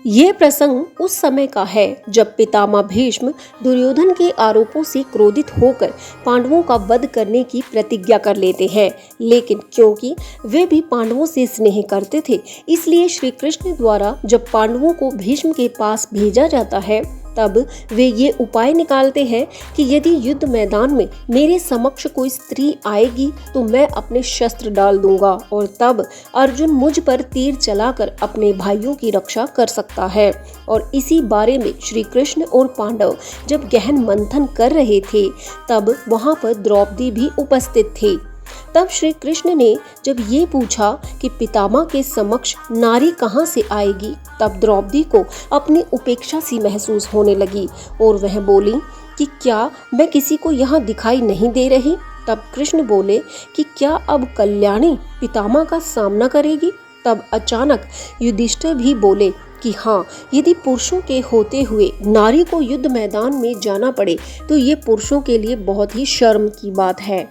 ये प्रसंग उस समय का है जब पितामह भीष्म दुर्योधन के आरोपों से क्रोधित होकर पांडवों का वध करने की प्रतिज्ञा कर लेते हैं। लेकिन क्योंकि वे भी पांडवों से स्नेह करते थे, इसलिए श्री कृष्ण द्वारा जब पांडवों को भीष्म के पास भेजा जाता है, तब वे ये उपाय निकालते हैं कि यदि युद्ध मैदान में मेरे समक्ष कोई स्त्री आएगी तो मैं अपने शस्त्र डाल दूंगा और तब अर्जुन मुझ पर तीर चलाकर अपने भाइयों की रक्षा कर सकता है। और इसी बारे में श्री कृष्ण और पांडव जब गहन मंथन कर रहे थे, तब वहां पर द्रौपदी भी उपस्थित थी। तब श्री कृष्ण ने जब ये पूछा कि पितामह के समक्ष नारी कहाँ से आएगी, तब द्रौपदी को अपनी उपेक्षा सी महसूस होने लगी और वह बोली कि क्या मैं किसी को यहाँ दिखाई नहीं दे रही। तब कृष्ण बोले कि क्या अब कल्याणी पितामह का सामना करेगी। तब अचानक युधिष्ठिर भी बोले कि हाँ, यदि पुरुषों के होते हुए नारी को युद्ध मैदान में जाना पड़े तो ये पुरुषों के लिए बहुत ही शर्म की बात है।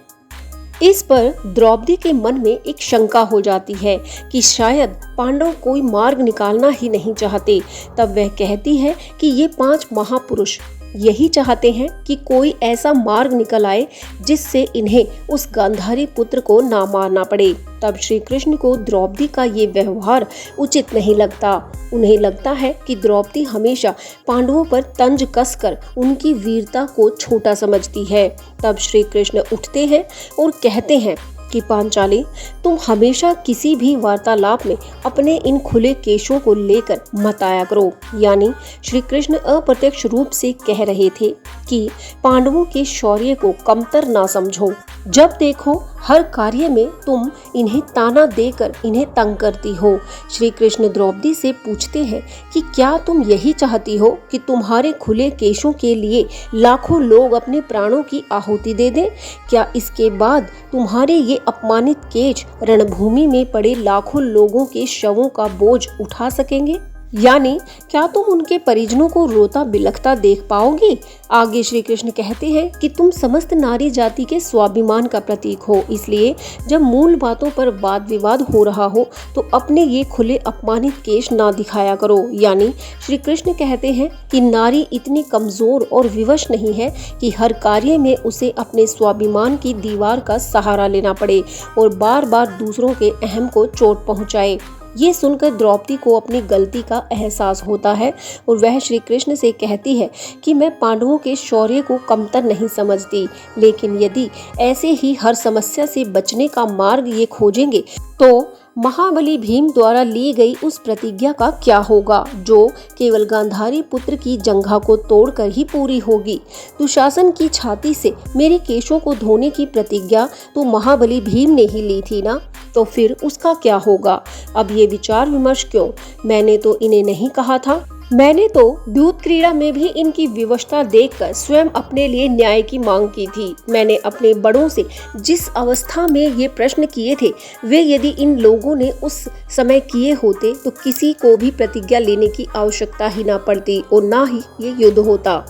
इस पर द्रौपदी के मन में एक शंका हो जाती है कि शायद पांडव कोई मार्ग निकालना ही नहीं चाहते। तब वह कहती है कि ये 5 महापुरुष यही चाहते हैं कि कोई ऐसा मार्ग निकल आए जिससे इन्हें उस गांधारी पुत्र को ना मारना पड़े। तब श्री कृष्ण को द्रौपदी का ये व्यवहार उचित नहीं लगता। उन्हें लगता है कि द्रौपदी हमेशा पांडवों पर तंज कसकर उनकी वीरता को छोटा समझती है। तब श्री कृष्ण उठते हैं और कहते हैं कि पांचाली, तुम हमेशा किसी भी वार्तालाप में अपने इन खुले केशों को लेकर मत आया करो। यानी श्री कृष्ण अप्रत्यक्ष रूप से कह रहे थे कि पांडवों के शौर्य को कमतर ना समझो। जब देखो हर कार्य में तुम इन्हें ताना देकर इन्हें तंग करती हो। श्री कृष्ण द्रौपदी से पूछते हैं कि क्या तुम यही चाहती हो कि तुम्हारे खुले केशों के लिए लाखों लोग अपने प्राणों की आहुति दे दें? क्या इसके बाद तुम्हारे ये अपमानित केश रणभूमि में पड़े लाखों लोगों के शवों का बोझ उठा सकेंगे? यानी क्या तुम उनके परिजनों को रोता बिलखता देख पाओगी? आगे श्री कृष्ण कहते हैं कि तुम समस्त नारी जाति के स्वाभिमान का प्रतीक हो, इसलिए जब मूल बातों पर वाद विवाद हो रहा हो तो अपने ये खुले अपमानित केश ना दिखाया करो। यानी श्री कृष्ण कहते हैं कि नारी इतनी कमजोर और विवश नहीं है कि हर कार्य में उसे अपने स्वाभिमान की दीवार का सहारा लेना पड़े और बार बार दूसरों के अहम को चोट पहुँचाए। ये सुनकर द्रौपदी को अपनी गलती का एहसास होता है और वह श्री कृष्ण से कहती है कि मैं पांडवों के शौर्य को कमतर नहीं समझती, लेकिन यदि ऐसे ही हर समस्या से बचने का मार्ग ये खोजेंगे तो महाबली भीम द्वारा ली गई उस प्रतिज्ञा का क्या होगा, जो केवल गांधारी पुत्र की जंघा को तोड़कर ही पूरी होगी। दुशासन की छाती से मेरे केशों को धोने की प्रतिज्ञा तो महाबली भीम ने ही ली थी ना, तो फिर उसका क्या होगा। अब ये विचार विमर्श क्यों? मैंने तो इन्हें नहीं कहा था। मैंने तो द्यूत क्रीड़ा में भी इनकी विवशता देखकर स्वयं अपने लिए न्याय की मांग की थी। मैंने अपने बड़ों से जिस अवस्था में ये प्रश्न किए थे, वे यदि इन लोगों ने उस समय किए होते तो किसी को भी प्रतिज्ञा लेने की आवश्यकता ही ना पड़ती और ना ही ये युद्ध होता।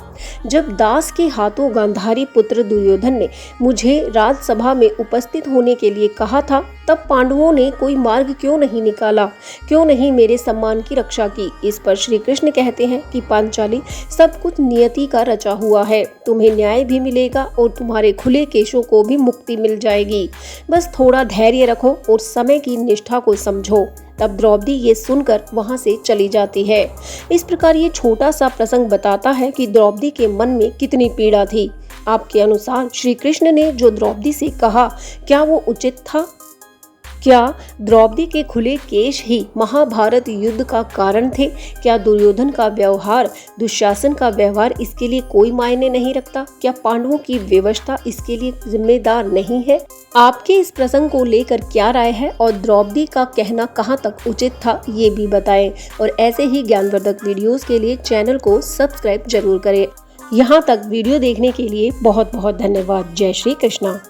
जब दास के हाथों गांधारी पुत्र दुर्योधन ने मुझे राजसभा में उपस्थित होने के लिए कहा था, तब पांडवों ने कोई मार्ग क्यों नहीं निकाला, क्यों नहीं मेरे सम्मान की रक्षा की। इस पर श्री कृष्ण कहते हैं कि पांचाली, सब कुछ नियति का रचा हुआ है, तुम्हें न्याय भी मिलेगा और तुम्हारे खुले केशों को भी मुक्ति मिल जाएगी। बस थोड़ा धैर्य रखो और समय की निष्ठा को समझो। तब द्रौपदी ये सुनकर वहां से चली जाती है। इस प्रकार ये छोटा सा प्रसंग बताता है कि द्रौपदी के मन में कितनी पीड़ा थी। आपके अनुसार श्री कृष्ण ने जो द्रौपदी से कहा, क्या वो उचित था? क्या द्रौपदी के खुले केश ही महाभारत युद्ध का कारण थे? क्या दुर्योधन का व्यवहार, दुशासन का व्यवहार इसके लिए कोई मायने नहीं रखता? क्या पांडवों की विवशता इसके लिए जिम्मेदार नहीं है? आपके इस प्रसंग को लेकर क्या राय है और द्रौपदी का कहना कहाँ तक उचित था, ये भी बताएं। और ऐसे ही ज्ञानवर्धक वीडियोस के लिए चैनल को सब्सक्राइब जरूर करें। यहाँ तक वीडियो देखने के लिए बहुत बहुत धन्यवाद। जय श्री कृष्णा।